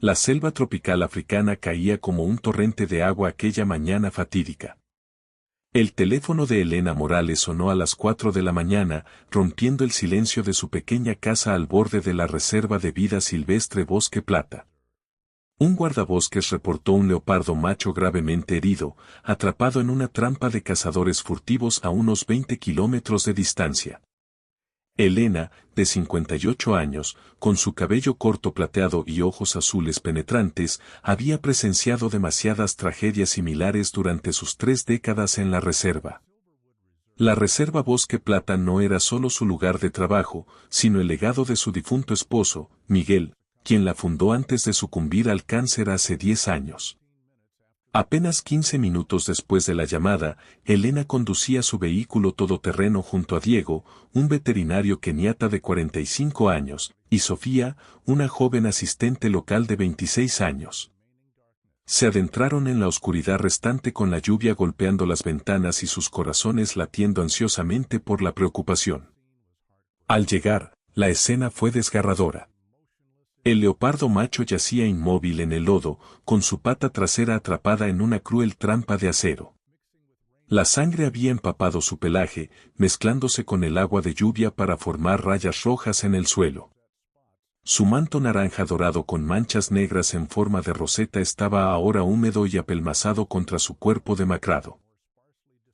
La selva tropical africana caía como un torrente de agua aquella mañana fatídica. El teléfono de Elena Morales sonó a las 4 de la mañana, rompiendo el silencio de su pequeña casa al borde de la reserva de vida silvestre Bosque Plata. Un guardabosques reportó un leopardo macho gravemente herido, atrapado en una trampa de cazadores furtivos a unos 20 kilómetros de distancia. Elena, de 58 años, con su cabello corto plateado y ojos azules penetrantes, había presenciado demasiadas tragedias similares durante sus 3 décadas en la reserva. La reserva Bosque Plata no era solo su lugar de trabajo, sino el legado de su difunto esposo, Miguel, quien la fundó antes de sucumbir al cáncer hace 10 años. Apenas 15 minutos después de la llamada, Elena conducía su vehículo todoterreno junto a Diego, un veterinario keniata de 45 años, y Sofía, una joven asistente local de 26 años. Se adentraron en la oscuridad restante con la lluvia golpeando las ventanas y sus corazones latiendo ansiosamente por la preocupación. Al llegar, la escena fue desgarradora. El leopardo macho yacía inmóvil en el lodo, con su pata trasera atrapada en una cruel trampa de acero. La sangre había empapado su pelaje, mezclándose con el agua de lluvia para formar rayas rojas en el suelo. Su manto naranja dorado con manchas negras en forma de roseta estaba ahora húmedo y apelmazado contra su cuerpo demacrado.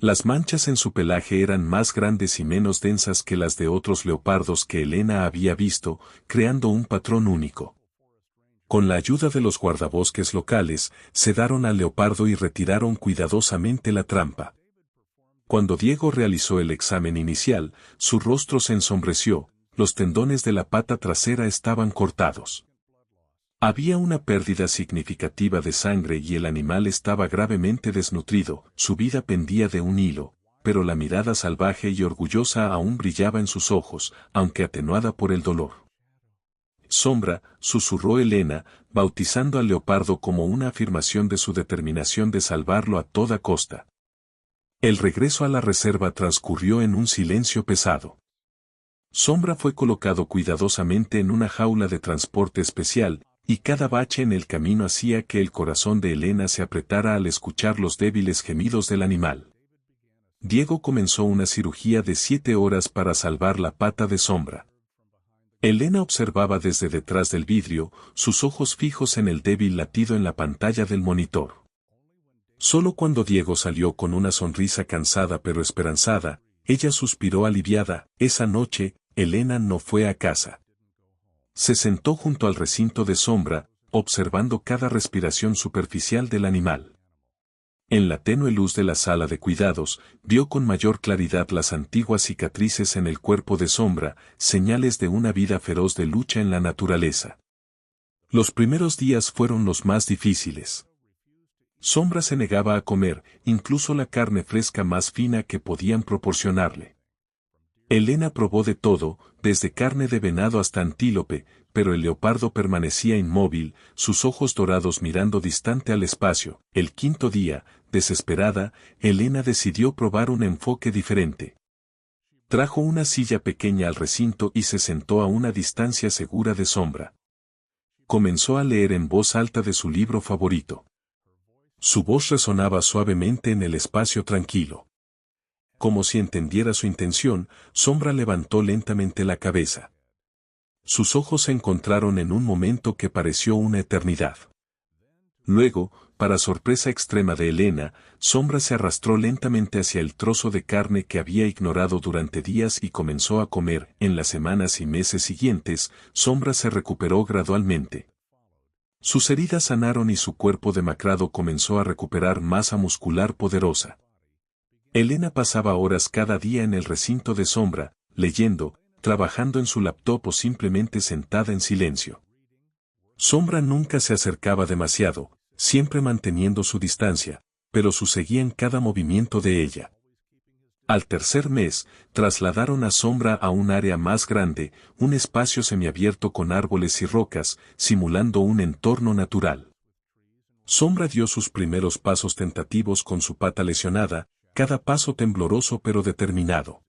Las manchas en su pelaje eran más grandes y menos densas que las de otros leopardos que Elena había visto, creando un patrón único. Con la ayuda de los guardabosques locales, sedaron al leopardo y retiraron cuidadosamente la trampa. Cuando Diego realizó el examen inicial, su rostro se ensombreció, los tendones de la pata trasera estaban cortados. Había una pérdida significativa de sangre y el animal estaba gravemente desnutrido, su vida pendía de un hilo, pero la mirada salvaje y orgullosa aún brillaba en sus ojos, aunque atenuada por el dolor. Sombra, susurró Elena, bautizando al leopardo como una afirmación de su determinación de salvarlo a toda costa. El regreso a la reserva transcurrió en un silencio pesado. Sombra fue colocado cuidadosamente en una jaula de transporte especial, y cada bache en el camino hacía que el corazón de Elena se apretara al escuchar los débiles gemidos del animal. Diego comenzó una cirugía de 7 horas para salvar la pata de Sombra. Elena observaba desde detrás del vidrio, sus ojos fijos en el débil latido en la pantalla del monitor. Solo cuando Diego salió con una sonrisa cansada pero esperanzada, ella suspiró aliviada. Esa noche, Elena no fue a casa. Se sentó junto al recinto de Sombra, observando cada respiración superficial del animal. En la tenue luz de la sala de cuidados, vio con mayor claridad las antiguas cicatrices en el cuerpo de Sombra, señales de una vida feroz de lucha en la naturaleza. Los primeros días fueron los más difíciles. Sombra se negaba a comer, incluso la carne fresca más fina que podían proporcionarle. Elena probó de todo, desde carne de venado hasta antílope, pero el leopardo permanecía inmóvil, sus ojos dorados mirando distante al espacio. El 5.º día, desesperada, Elena decidió probar un enfoque diferente. Trajo una silla pequeña al recinto y se sentó a una distancia segura de Sombra. Comenzó a leer en voz alta de su libro favorito. Su voz resonaba suavemente en el espacio tranquilo. Como si entendiera su intención, Sombra levantó lentamente la cabeza. Sus ojos se encontraron en un momento que pareció una eternidad. Luego, para sorpresa extrema de Elena, Sombra se arrastró lentamente hacia el trozo de carne que había ignorado durante días y comenzó a comer. En las semanas y meses siguientes, Sombra se recuperó gradualmente. Sus heridas sanaron y su cuerpo demacrado comenzó a recuperar masa muscular poderosa. Elena pasaba horas cada día en el recinto de Sombra, leyendo, trabajando en su laptop o simplemente sentada en silencio. Sombra nunca se acercaba demasiado, siempre manteniendo su distancia, pero seguían cada movimiento de ella. Al tercer mes, trasladaron a Sombra a un área más grande, un espacio semiabierto con árboles y rocas, simulando un entorno natural. Sombra dio sus primeros pasos tentativos con su pata lesionada, cada paso tembloroso pero determinado.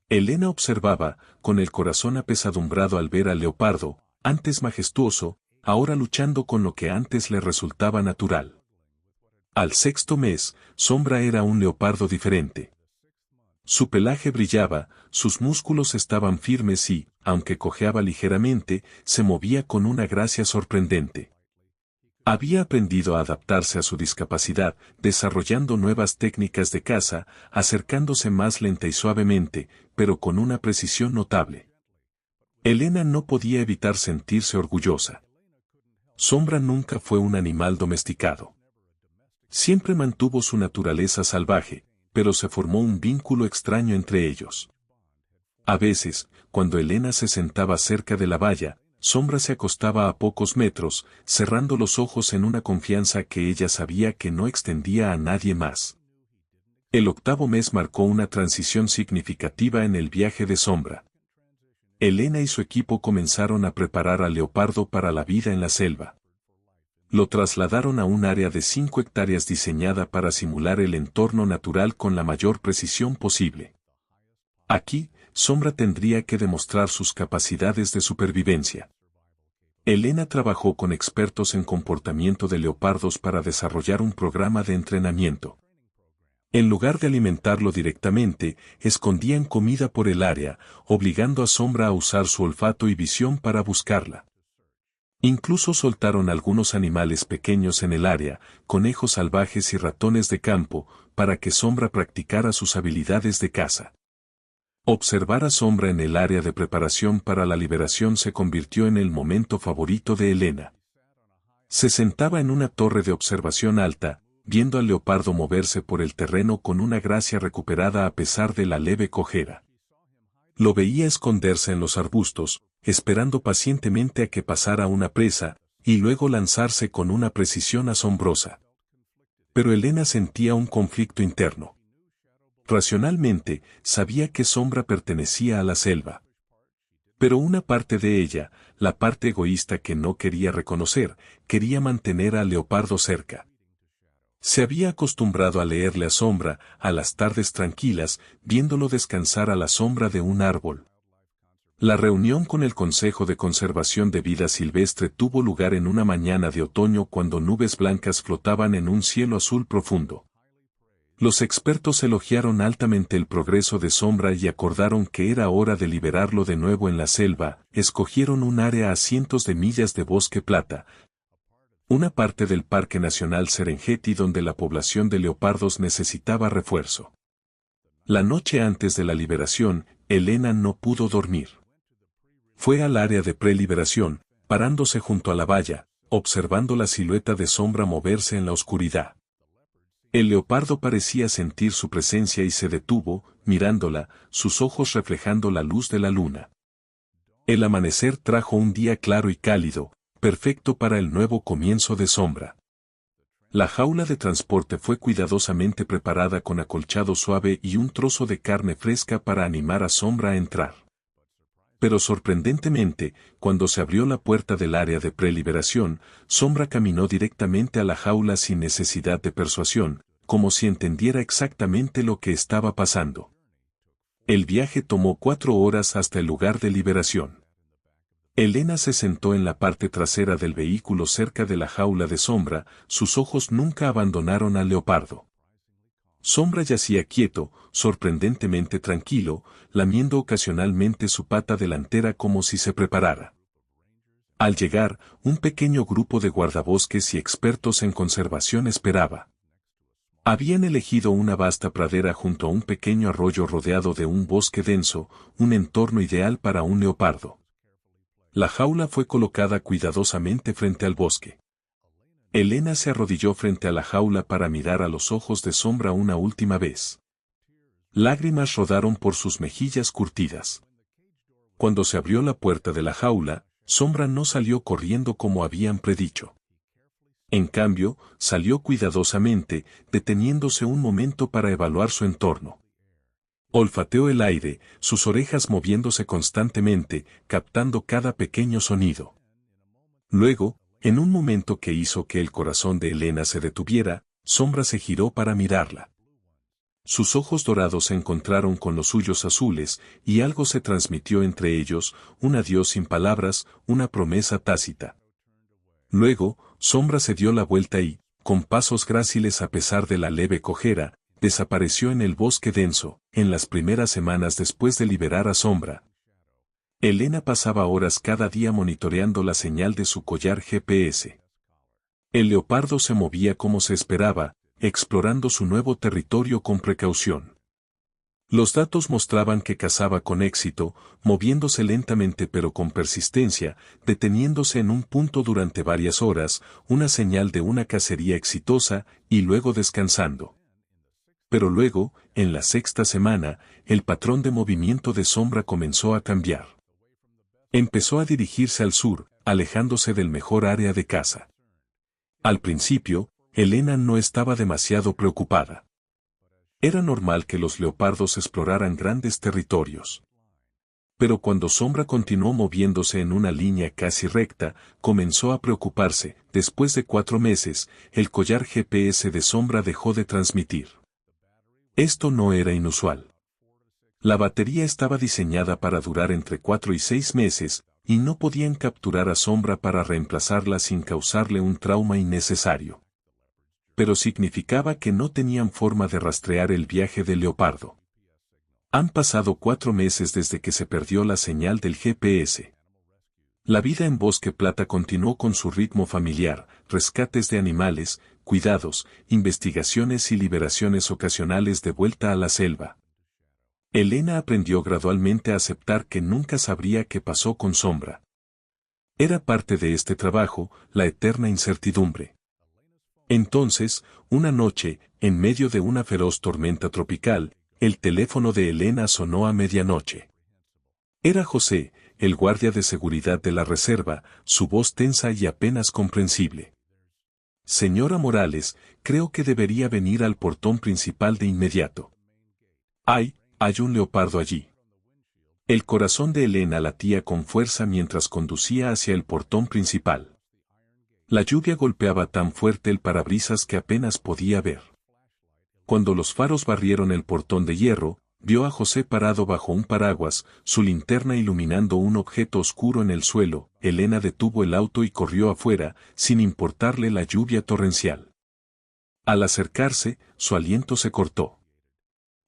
Elena observaba, con el corazón apesadumbrado al ver al leopardo, antes majestuoso, ahora luchando con lo que antes le resultaba natural. Al sexto mes, Sombra era un leopardo diferente. Su pelaje brillaba, sus músculos estaban firmes y, aunque cojeaba ligeramente, se movía con una gracia sorprendente. Había aprendido a adaptarse a su discapacidad, desarrollando nuevas técnicas de caza, acercándose más lenta y suavemente, pero con una precisión notable. Elena no podía evitar sentirse orgullosa. Sombra nunca fue un animal domesticado. Siempre mantuvo su naturaleza salvaje, pero se formó un vínculo extraño entre ellos. A veces, cuando Elena se sentaba cerca de la valla, Sombra se acostaba a pocos metros, cerrando los ojos en una confianza que ella sabía que no extendía a nadie más. El octavo mes marcó una transición significativa en el viaje de Sombra. Elena y su equipo comenzaron a preparar al leopardo para la vida en la selva. Lo trasladaron a un área de 5 hectáreas diseñada para simular el entorno natural con la mayor precisión posible. Aquí, Sombra tendría que demostrar sus capacidades de supervivencia. Elena trabajó con expertos en comportamiento de leopardos para desarrollar un programa de entrenamiento. En lugar de alimentarlo directamente, escondían comida por el área, obligando a Sombra a usar su olfato y visión para buscarla. Incluso soltaron algunos animales pequeños en el área, conejos salvajes y ratones de campo, para que Sombra practicara sus habilidades de caza. Observar a Sombra en el área de preparación para la liberación se convirtió en el momento favorito de Elena. Se sentaba en una torre de observación alta, viendo al leopardo moverse por el terreno con una gracia recuperada a pesar de la leve cojera. Lo veía esconderse en los arbustos, esperando pacientemente a que pasara una presa, y luego lanzarse con una precisión asombrosa. Pero Elena sentía un conflicto interno. Racionalmente, sabía que Sombra pertenecía a la selva. Pero una parte de ella, la parte egoísta que no quería reconocer, quería mantener al leopardo cerca. Se había acostumbrado a leerle a Sombra, a las tardes tranquilas, viéndolo descansar a la sombra de un árbol. La reunión con el Consejo de Conservación de Vida Silvestre tuvo lugar en una mañana de otoño cuando nubes blancas flotaban en un cielo azul profundo. Los expertos elogiaron altamente el progreso de Sombra y acordaron que era hora de liberarlo de nuevo en la selva. Escogieron un área a cientos de millas de bosque plata, una parte del Parque Nacional Serengeti donde la población de leopardos necesitaba refuerzo. La noche antes de la liberación, Elena no pudo dormir. Fue al área de preliberación, parándose junto a la valla, observando la silueta de Sombra moverse en la oscuridad. El leopardo parecía sentir su presencia y se detuvo, mirándola, sus ojos reflejando la luz de la luna. El amanecer trajo un día claro y cálido, perfecto para el nuevo comienzo de Sombra. La jaula de transporte fue cuidadosamente preparada con acolchado suave y un trozo de carne fresca para animar a Sombra a entrar. Pero sorprendentemente, cuando se abrió la puerta del área de preliberación, Sombra caminó directamente a la jaula sin necesidad de persuasión, como si entendiera exactamente lo que estaba pasando. El viaje tomó 4 horas hasta el lugar de liberación. Elena se sentó en la parte trasera del vehículo cerca de la jaula de Sombra, sus ojos nunca abandonaron al leopardo. Sombra yacía quieto, sorprendentemente tranquilo, lamiendo ocasionalmente su pata delantera como si se preparara. Al llegar, un pequeño grupo de guardabosques y expertos en conservación esperaba. Habían elegido una vasta pradera junto a un pequeño arroyo rodeado de un bosque denso, un entorno ideal para un leopardo. La jaula fue colocada cuidadosamente frente al bosque. Elena se arrodilló frente a la jaula para mirar a los ojos de Sombra una última vez. Lágrimas rodaron por sus mejillas curtidas. Cuando se abrió la puerta de la jaula, Sombra no salió corriendo como habían predicho. En cambio, salió cuidadosamente, deteniéndose un momento para evaluar su entorno. Olfateó el aire, sus orejas moviéndose constantemente, captando cada pequeño sonido. Luego, en un momento que hizo que el corazón de Elena se detuviera, Sombra se giró para mirarla. Sus ojos dorados se encontraron con los suyos azules, y algo se transmitió entre ellos, un adiós sin palabras, una promesa tácita. Luego, Sombra se dio la vuelta y, con pasos gráciles a pesar de la leve cojera, desapareció en el bosque denso, en las primeras semanas después de liberar a Sombra. Elena pasaba horas cada día monitoreando la señal de su collar GPS. El leopardo se movía como se esperaba, explorando su nuevo territorio con precaución. Los datos mostraban que cazaba con éxito, moviéndose lentamente pero con persistencia, deteniéndose en un punto durante varias horas, una señal de una cacería exitosa, y luego descansando. Pero luego, en la sexta semana, el patrón de movimiento de Sombra comenzó a cambiar. Empezó a dirigirse al sur, alejándose del mejor área de caza. Al principio, Elena no estaba demasiado preocupada. Era normal que los leopardos exploraran grandes territorios. Pero cuando Sombra continuó moviéndose en una línea casi recta, comenzó a preocuparse. Después de 4 meses, el collar GPS de Sombra dejó de transmitir. Esto no era inusual. La batería estaba diseñada para durar entre 4 y 6 meses, y no podían capturar a Sombra para reemplazarla sin causarle un trauma innecesario. Pero significaba que no tenían forma de rastrear el viaje del leopardo. Han pasado 4 meses desde que se perdió la señal del GPS. La vida en Bosque Plata continuó con su ritmo familiar, rescates de animales, cuidados, investigaciones y liberaciones ocasionales de vuelta a la selva. Elena aprendió gradualmente a aceptar que nunca sabría qué pasó con Sombra. Era parte de este trabajo, la eterna incertidumbre. Entonces, una noche, en medio de una feroz tormenta tropical, el teléfono de Elena sonó a medianoche. Era José, el guardia de seguridad de la reserva, su voz tensa y apenas comprensible. Señora Morales, creo que debería venir al portón principal de inmediato. Hay un leopardo allí. El corazón de Elena latía con fuerza mientras conducía hacia el portón principal. La lluvia golpeaba tan fuerte el parabrisas que apenas podía ver. Cuando los faros barrieron el portón de hierro, vio a José parado bajo un paraguas, su linterna iluminando un objeto oscuro en el suelo. Elena detuvo el auto y corrió afuera, sin importarle la lluvia torrencial. Al acercarse, su aliento se cortó.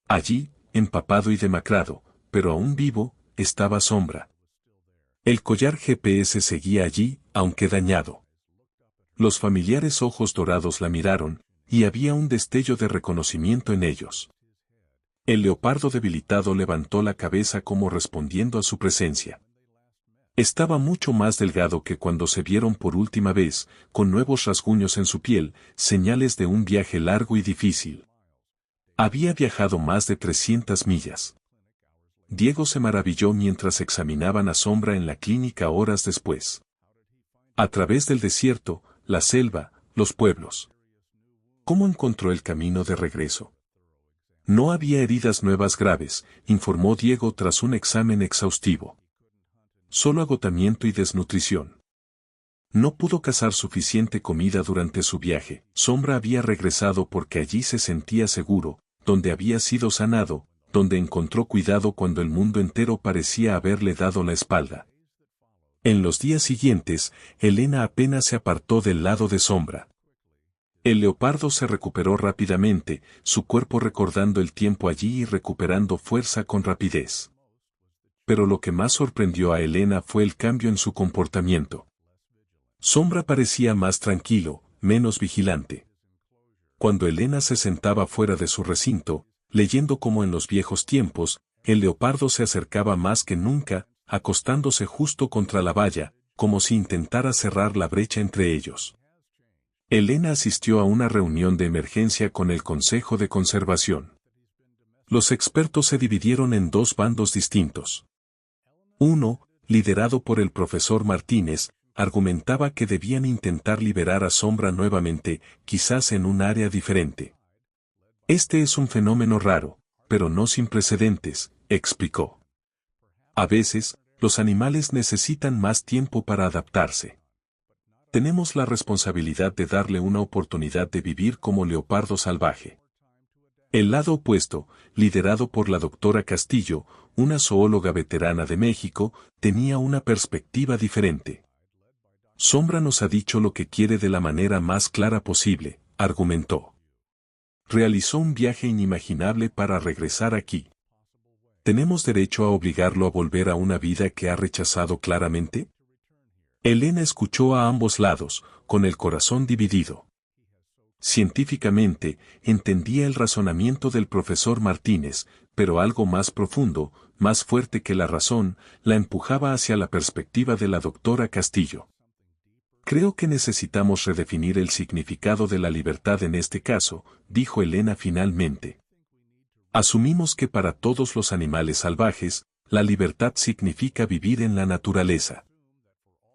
Allí, empapado y demacrado, pero aún vivo, estaba Sombra. El collar GPS seguía allí, aunque dañado. Los familiares ojos dorados la miraron, y había un destello de reconocimiento en ellos. El leopardo debilitado levantó la cabeza como respondiendo a su presencia. Estaba mucho más delgado que cuando se vieron por última vez, con nuevos rasguños en su piel, señales de un viaje largo y difícil. Había viajado más de 300 millas. Diego se maravilló mientras examinaban a Sombra en la clínica horas después. A través del desierto, la selva, los pueblos. ¿Cómo encontró el camino de regreso? No había heridas nuevas graves, informó Diego tras un examen exhaustivo. Solo agotamiento y desnutrición. No pudo cazar suficiente comida durante su viaje. Sombra había regresado porque allí se sentía seguro, donde había sido sanado, donde encontró cuidado cuando el mundo entero parecía haberle dado la espalda. En los días siguientes, Elena apenas se apartó del lado de Sombra. El leopardo se recuperó rápidamente, su cuerpo recordando el tiempo allí y recuperando fuerza con rapidez. Pero lo que más sorprendió a Elena fue el cambio en su comportamiento. Sombra parecía más tranquilo, menos vigilante. Cuando Elena se sentaba fuera de su recinto, leyendo como en los viejos tiempos, el leopardo se acercaba más que nunca, acostándose justo contra la valla, como si intentara cerrar la brecha entre ellos. Elena asistió a una reunión de emergencia con el Consejo de Conservación. Los expertos se dividieron en 2 bandos distintos. Uno, liderado por el profesor Martínez, argumentaba que debían intentar liberar a Sombra nuevamente, quizás en un área diferente. Este es un fenómeno raro, pero no sin precedentes, explicó. A veces, los animales necesitan más tiempo para adaptarse. Tenemos la responsabilidad de darle una oportunidad de vivir como leopardo salvaje. El lado opuesto, liderado por la doctora Castillo, una zoóloga veterana de México, tenía una perspectiva diferente. Sombra nos ha dicho lo que quiere de la manera más clara posible, argumentó. Realizó un viaje inimaginable para regresar aquí. ¿Tenemos derecho a obligarlo a volver a una vida que ha rechazado claramente? Elena escuchó a ambos lados, con el corazón dividido. Científicamente, entendía el razonamiento del profesor Martínez, pero algo más profundo, más fuerte que la razón, la empujaba hacia la perspectiva de la doctora Castillo. Creo que necesitamos redefinir el significado de la libertad en este caso, dijo Elena finalmente. Asumimos que para todos los animales salvajes, la libertad significa vivir en la naturaleza.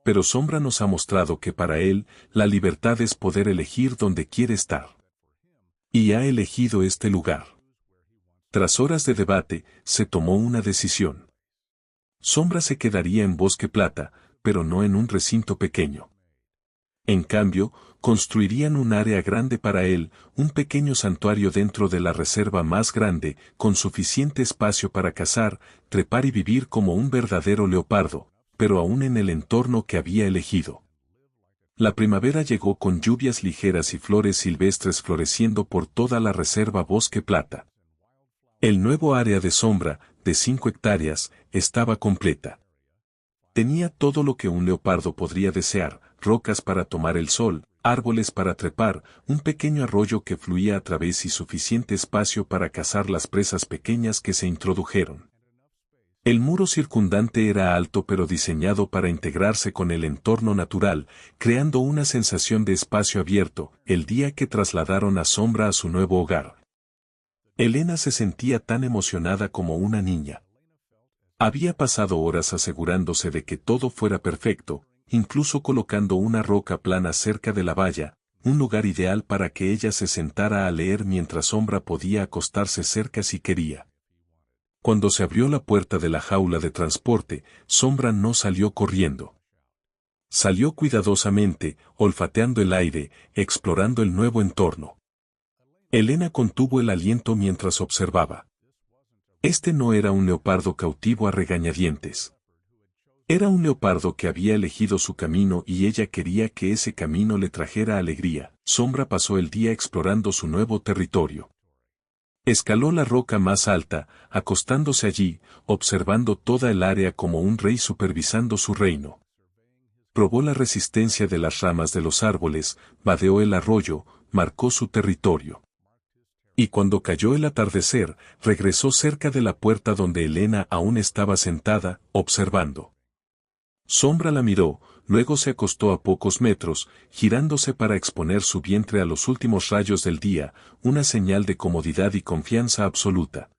Pero Sombra nos ha mostrado que para él, la libertad es poder elegir dónde quiere estar. Y ha elegido este lugar. Tras horas de debate, se tomó una decisión. Sombra se quedaría en Bosque Plata, pero no en un recinto pequeño. En cambio, construirían un área grande para él, un pequeño santuario dentro de la reserva más grande, con suficiente espacio para cazar, trepar y vivir como un verdadero leopardo, pero aún en el entorno que había elegido. La primavera llegó con lluvias ligeras y flores silvestres floreciendo por toda la reserva Bosque Plata. El nuevo área de Sombra, de 5 hectáreas, estaba completa. Tenía todo lo que un leopardo podría desear: rocas para tomar el sol, árboles para trepar, un pequeño arroyo que fluía a través y suficiente espacio para cazar las presas pequeñas que se introdujeron. El muro circundante era alto pero diseñado para integrarse con el entorno natural, creando una sensación de espacio abierto, el día que trasladaron a Sombra a su nuevo hogar. Elena se sentía tan emocionada como una niña. Había pasado horas asegurándose de que todo fuera perfecto, incluso colocando una roca plana cerca de la valla, un lugar ideal para que ella se sentara a leer mientras Sombra podía acostarse cerca si quería. Cuando se abrió la puerta de la jaula de transporte, Sombra no salió corriendo. Salió cuidadosamente, olfateando el aire, explorando el nuevo entorno. Elena contuvo el aliento mientras observaba. Este no era un leopardo cautivo a regañadientes. Era un leopardo que había elegido su camino y ella quería que ese camino le trajera alegría. Sombra pasó el día explorando su nuevo territorio. Escaló la roca más alta, acostándose allí, observando toda el área como un rey supervisando su reino. Probó la resistencia de las ramas de los árboles, vadeó el arroyo, marcó su territorio. Y cuando cayó el atardecer, regresó cerca de la puerta donde Elena aún estaba sentada, observando. Sombra la miró, luego se acostó a pocos metros, girándose para exponer su vientre a los últimos rayos del día, una señal de comodidad y confianza absoluta.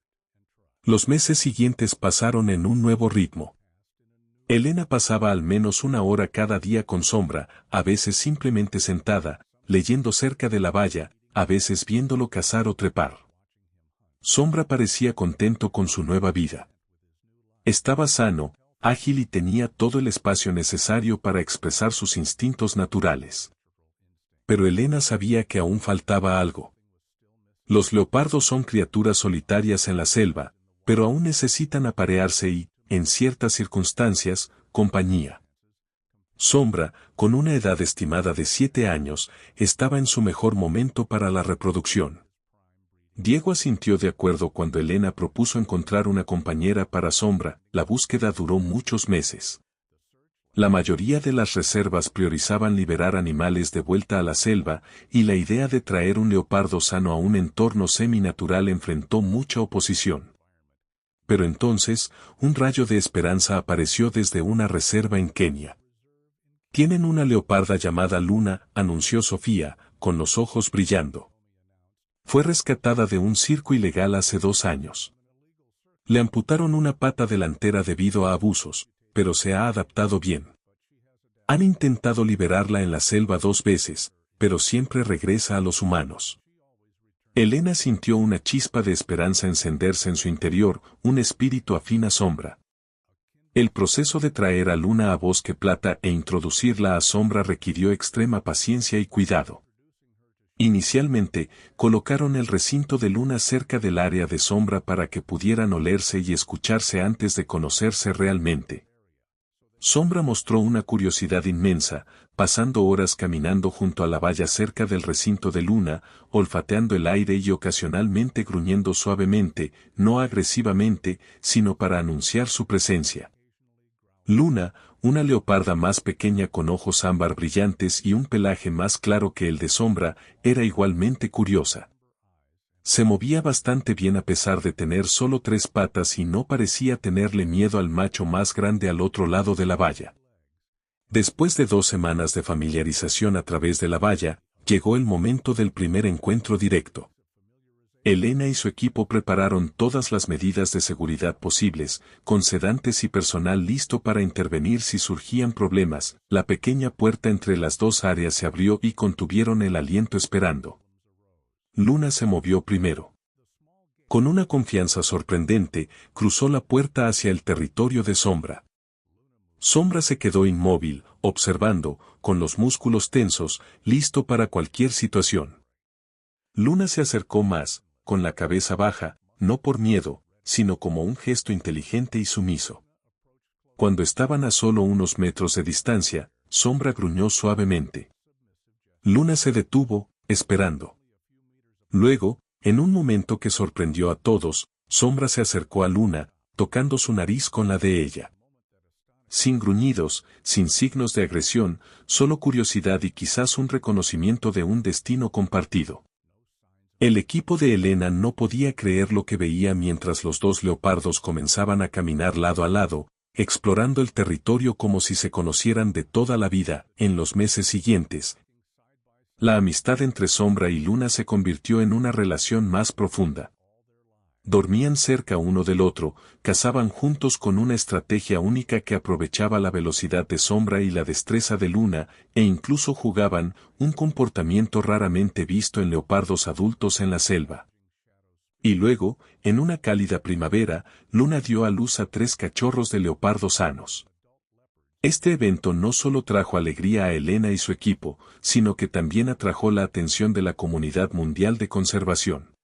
Los meses siguientes pasaron en un nuevo ritmo. Elena pasaba al menos una hora cada día con Sombra, a veces simplemente sentada, leyendo cerca de la valla, a veces viéndolo cazar o trepar. Sombra parecía contento con su nueva vida. Estaba sano, ágil y tenía todo el espacio necesario para expresar sus instintos naturales. Pero Elena sabía que aún faltaba algo. Los leopardos son criaturas solitarias en la selva, pero aún necesitan aparearse y, en ciertas circunstancias, compañía. Sombra, con una edad estimada de 7 años, estaba en su mejor momento para la reproducción. Diego asintió de acuerdo cuando Elena propuso encontrar una compañera para Sombra. La búsqueda duró muchos meses. La mayoría de las reservas priorizaban liberar animales de vuelta a la selva, y la idea de traer un leopardo sano a un entorno seminatural enfrentó mucha oposición. Pero entonces, un rayo de esperanza apareció desde una reserva en Kenia. «Tienen una leoparda llamada Luna», anunció Sofía, con los ojos brillando. Fue rescatada de un circo ilegal hace 2 años. Le amputaron una pata delantera debido a abusos, pero se ha adaptado bien. Han intentado liberarla en la selva 2 veces, pero siempre regresa a los humanos. Elena sintió una chispa de esperanza encenderse en su interior, un espíritu afín a Sombra. El proceso de traer a Luna a Bosque Plata e introducirla a Sombra requirió extrema paciencia y cuidado. Inicialmente, colocaron el recinto de Luna cerca del área de Sombra para que pudieran olerse y escucharse antes de conocerse realmente. Sombra mostró una curiosidad inmensa, pasando horas caminando junto a la valla cerca del recinto de Luna, olfateando el aire y ocasionalmente gruñendo suavemente, no agresivamente, sino para anunciar su presencia. Luna, una leoparda más pequeña con ojos ámbar brillantes y un pelaje más claro que el de Sombra, era igualmente curiosa. Se movía bastante bien a pesar de tener solo 3 patas y no parecía tenerle miedo al macho más grande al otro lado de la valla. Después de 2 semanas de familiarización a través de la valla, llegó el momento del primer encuentro directo. Elena y su equipo prepararon todas las medidas de seguridad posibles, con sedantes y personal listo para intervenir si surgían problemas. La pequeña puerta entre las 2 áreas se abrió y contuvieron el aliento esperando. Luna se movió primero. Con una confianza sorprendente, cruzó la puerta hacia el territorio de Sombra. Sombra se quedó inmóvil, observando, con los músculos tensos, listo para cualquier situación. Luna se acercó más, con la cabeza baja, no por miedo, sino como un gesto inteligente y sumiso. Cuando estaban a solo unos metros de distancia, Sombra gruñó suavemente. Luna se detuvo, esperando. Luego, en un momento que sorprendió a todos, Sombra se acercó a Luna, tocando su nariz con la de ella. Sin gruñidos, sin signos de agresión, solo curiosidad y quizás un reconocimiento de un destino compartido. El equipo de Elena no podía creer lo que veía mientras los 2 leopardos comenzaban a caminar lado a lado, explorando el territorio como si se conocieran de toda la vida. En los meses siguientes, la amistad entre Sombra y Luna se convirtió en una relación más profunda. Dormían cerca uno del otro, cazaban juntos con una estrategia única que aprovechaba la velocidad de Sombra y la destreza de Luna, e incluso jugaban, un comportamiento raramente visto en leopardos adultos en la selva. Y luego, en una cálida primavera, Luna dio a luz a 3 cachorros de leopardo sanos. Este evento no solo trajo alegría a Elena y su equipo, sino que también atrajo la atención de la comunidad mundial de conservación.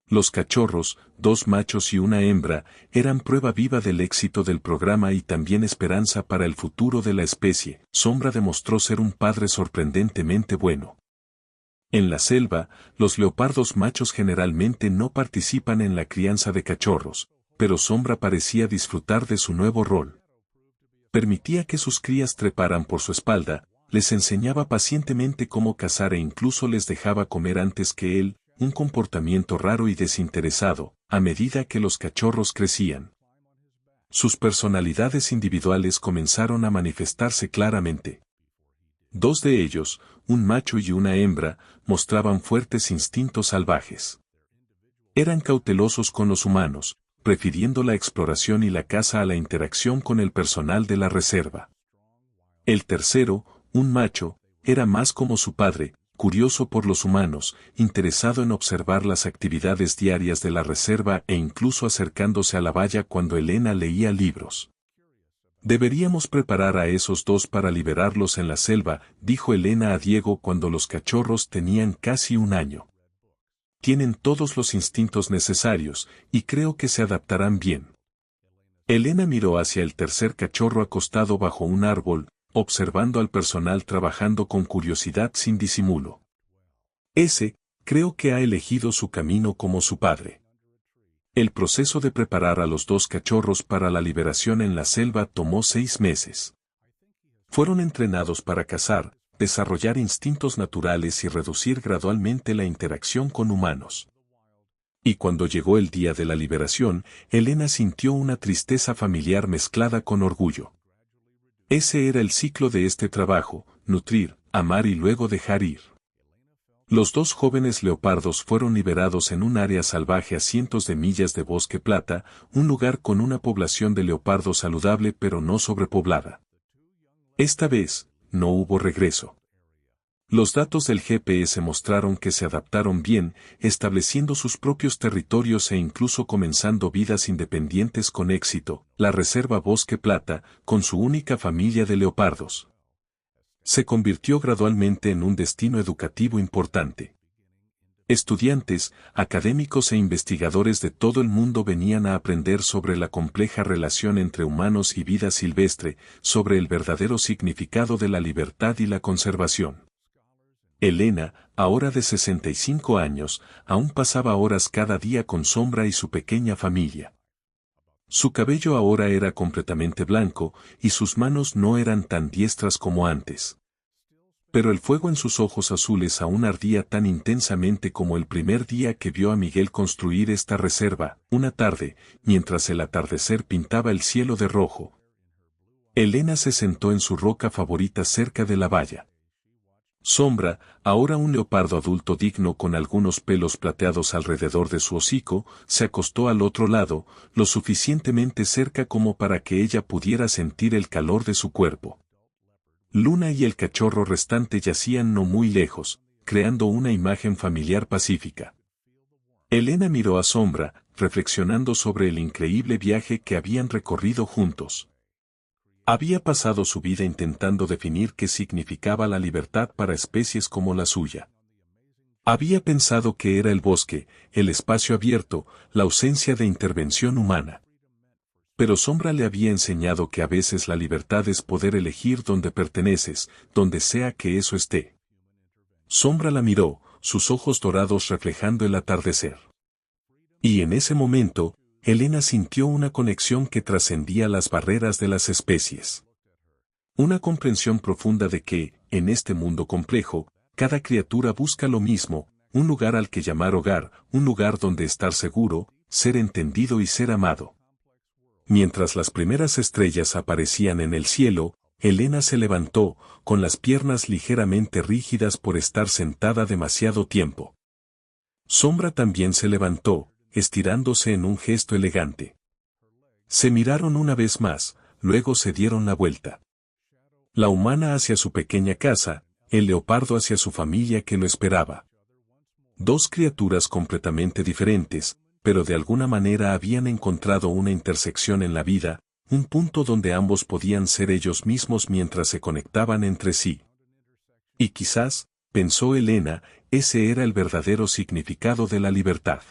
Los cachorros, 2 machos y una hembra, eran prueba viva del éxito del programa y también esperanza para el futuro de la especie. Sombra demostró ser un padre sorprendentemente bueno. En la selva, los leopardos machos generalmente no participan en la crianza de cachorros, pero Sombra parecía disfrutar de su nuevo rol. Permitía que sus crías treparan por su espalda, les enseñaba pacientemente cómo cazar e incluso les dejaba comer antes que él, un comportamiento raro y desinteresado, a medida que los cachorros crecían. Sus personalidades individuales comenzaron a manifestarse claramente. 2 de ellos, un macho y una hembra, mostraban fuertes instintos salvajes. Eran cautelosos con los humanos, prefiriendo la exploración y la caza a la interacción con el personal de la reserva. El tercero, un macho, era más como su padre, curioso por los humanos, interesado en observar las actividades diarias de la reserva e incluso acercándose a la valla cuando Elena leía libros. Deberíamos preparar a esos 2 para liberarlos en la selva, dijo Elena a Diego cuando los cachorros tenían casi 1 año. Tienen todos los instintos necesarios, y creo que se adaptarán bien. Elena miró hacia el tercer cachorro acostado bajo un árbol, observando al personal trabajando con curiosidad sin disimulo. Ese, creo que ha elegido su camino como su padre. El proceso de preparar a los 2 cachorros para la liberación en la selva tomó 6 meses. Fueron entrenados para cazar, desarrollar instintos naturales y reducir gradualmente la interacción con humanos. Y cuando llegó el día de la liberación, Elena sintió una tristeza familiar mezclada con orgullo. Ese era el ciclo de este trabajo: nutrir, amar y luego dejar ir. Los 2 jóvenes leopardos fueron liberados en un área salvaje a cientos de millas de Bosque Plata, un lugar con una población de leopardos saludable pero no sobrepoblada. Esta vez, no hubo regreso. Los datos del GPS mostraron que se adaptaron bien, estableciendo sus propios territorios e incluso comenzando vidas independientes con éxito. La reserva Bosque Plata, con su única familia de leopardos, se convirtió gradualmente en un destino educativo importante. Estudiantes, académicos e investigadores de todo el mundo venían a aprender sobre la compleja relación entre humanos y vida silvestre, sobre el verdadero significado de la libertad y la conservación. Elena, ahora de 65 años, aún pasaba horas cada día con Sombra y su pequeña familia. Su cabello ahora era completamente blanco, y sus manos no eran tan diestras como antes. Pero el fuego en sus ojos azules aún ardía tan intensamente como el primer día que vio a Miguel construir esta reserva, una tarde, mientras el atardecer pintaba el cielo de rojo. Elena se sentó en su roca favorita cerca de la valla. Sombra, ahora un leopardo adulto digno con algunos pelos plateados alrededor de su hocico, se acostó al otro lado, lo suficientemente cerca como para que ella pudiera sentir el calor de su cuerpo. Luna y el cachorro restante yacían no muy lejos, creando una imagen familiar pacífica. Elena miró a Sombra, reflexionando sobre el increíble viaje que habían recorrido juntos. Había pasado su vida intentando definir qué significaba la libertad para especies como la suya. Había pensado que era el bosque, el espacio abierto, la ausencia de intervención humana. Pero Sombra le había enseñado que a veces la libertad es poder elegir dónde perteneces, donde sea que eso esté. Sombra la miró, sus ojos dorados reflejando el atardecer. Y en ese momento, Elena sintió una conexión que trascendía las barreras de las especies. Una comprensión profunda de que, en este mundo complejo, cada criatura busca lo mismo, un lugar al que llamar hogar, un lugar donde estar seguro, ser entendido y ser amado. Mientras las primeras estrellas aparecían en el cielo, Elena se levantó, con las piernas ligeramente rígidas por estar sentada demasiado tiempo. Sombra también se levantó, estirándose en un gesto elegante. Se miraron una vez más, luego se dieron la vuelta. La humana hacia su pequeña casa, el leopardo hacia su familia que lo esperaba. Dos criaturas completamente diferentes, pero de alguna manera habían encontrado una intersección en la vida, un punto donde ambos podían ser ellos mismos mientras se conectaban entre sí. Y quizás, pensó Elena, ese era el verdadero significado de la libertad.